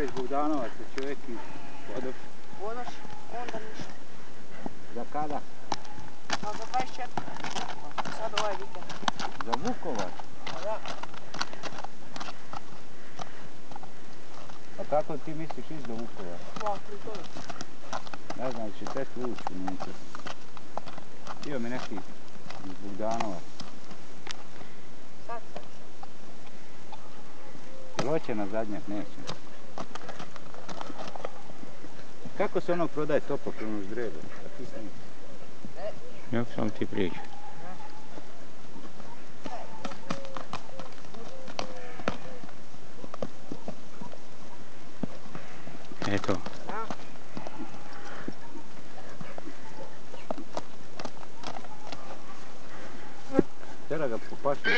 već Bogdanovac, čovjek i odoš. Odoš, onda ništa. Za kada? Pa za 24. Sad ovaj vikend. Za Vukovar? Pa da. A kako ti misliš ići do Vukovara? Pa, Krutović. Ne znam, će tetu ući unutra. Bio mi neki iz Bogdanovac. Sad. Jel hoće na zadnjak? Neće. Kako se ono prodaje toplokrvno ždrijebe? A ti snimi. Kako sam ti priča? Eto. Tera ga po pašnjaku.